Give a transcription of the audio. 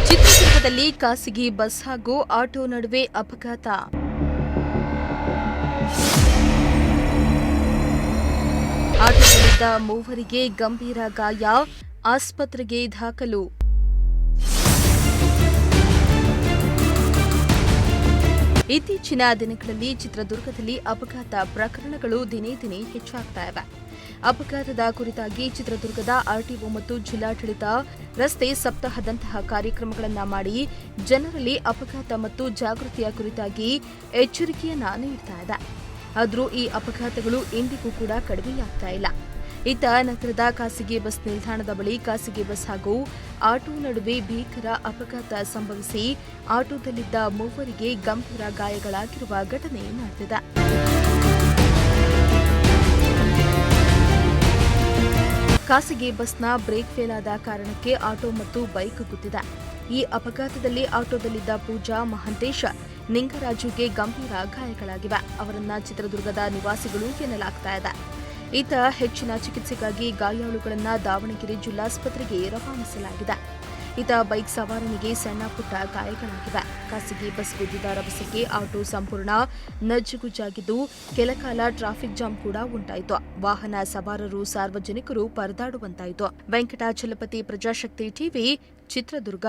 ಚಿತ್ರದುರ್ಗದಲ್ಲಿ ಖಾಸಗಿ ಬಸ್ ಹಾಗೂ ಆಟೋ ನಡುವೆ ಅಪಘಾತ. ಆಟೋದಲ್ಲಿದ್ದ ಮೂವರಿಗೆ ಗಂಭೀರ ಗಾಯ, ಆಸ್ಪತ್ರೆಗೆ ದಾಖಲು. ಇತ್ತೀಚಿನ ದಿನಗಳಲ್ಲಿ ಚಿತ್ರದುರ್ಗದಲ್ಲಿ ಅಪಘಾತ ಪ್ರಕರಣಗಳು ದಿನೇ ದಿನೇ ಹೆಚ್ಚಾಗ್ತಾ ಇವೆ. ಅಪಘಾತದ ಕುರಿತಾಗಿ ಚಿತ್ರದುರ್ಗದ ಆರ್ಟಿಒ ಮತ್ತು ಜಿಲ್ಲಾಡಳಿತ ರಸ್ತೆ ಸಪ್ತಾಹದಂತಹ ಕಾರ್ಯಕ್ರಮಗಳನ್ನು ಮಾಡಿ ಜನರಲ್ಲಿ ಅಪಘಾತ ಮತ್ತು ಜಾಗೃತಿಯ ಕುರಿತಾಗಿ ಎಚ್ಚರಿಕೆಯನ್ನ ನೀಡ್ತಾ ಇದೆ. ಆದರೂ ಈ ಅಪಘಾತಗಳು ಇಂದಿಗೂ ಕೂಡ ಕಡಿಮೆಯಾಗ್ತಾ ಇಲ್ಲ. ಇತ್ತ ನಗರದ ಖಾಸಗಿ ಬಸ್ ನಿಲ್ದಾಣದ ಬಳಿ ಖಾಸಗಿ ಬಸ್ ಹಾಗೂ ಆಟೋ ನಡುವೆ ಭೀಕರ ಅಪಘಾತ ಸಂಭವಿಸಿ ಆಟೋದಲ್ಲಿದ್ದ ಮೂವರಿಗೆ ಗಂಭೀರ ಗಾಯಗಳಾಗಿರುವ ಘಟನೆ ನಡೆದಿದೆ. ಖಾಸಗಿ ಬಸ್ನ ಬ್ರೇಕ್ ಫೇಲ್ ಆದ ಕಾರಣಕ್ಕೆ ಆಟೋ ಮತ್ತು ಬೈಕ್ ಗುದ್ದಿದೆ. ಈ ಅಪಘಾತದಲ್ಲಿ ಆಟೋದಲ್ಲಿದ್ದ ಪೂಜಾ, ಮಹಂತೇಶ, ನಿಂಗರಾಜುಗೆ ಗಂಭೀರ ಗಾಯಗಳಾಗಿವೆ. ಅವರನ್ನ ಚಿತ್ರದುರ್ಗದ ನಿವಾಸಿಗಳು ಎನ್ನಲಾಗ್ತಾ ಇದೆ. ಈತ ಹೆಚ್ಚಿನ ಚಿಕಿತ್ಸೆಗಾಗಿ ಗಾಯಾಳುಗಳನ್ನು ದಾವಣಗೆರೆ ಜಿಲ್ಲಾಸ್ಪತ್ರೆಗೆ ರವಾನಿಸಲಾಗಿದೆ. ಈತ ಬೈಕ್ ಸವಾರನಿಗೆ ಸಣ್ಣ ಪುಟ್ಟ ಗಾಯಗಳಾಗಿವೆ. ಖಾಸಗಿ ಬಸ್ ಗುದ್ದಿದ ರಭಸಕ್ಕೆ ಆಟೋ ಸಂಪೂರ್ಣ ನಜ್ಜುಗುಜ್ಜಾಗಿದ್ದು ಕೆಲಕಾಲ ಟ್ರಾಫಿಕ್ ಜಾಮ್ ಕೂಡ ಉಂಟಾಯಿತು. ವಾಹನ ಸವಾರರು, ಸಾರ್ವಜನಿಕರು ಪರದಾಡುವಂತಾಯಿತು. ವೆಂಕಟಾಚಲಪತಿ, ಪ್ರಜಾಶಕ್ತಿ ಟಿವಿ, ಚಿತ್ರದುರ್ಗ.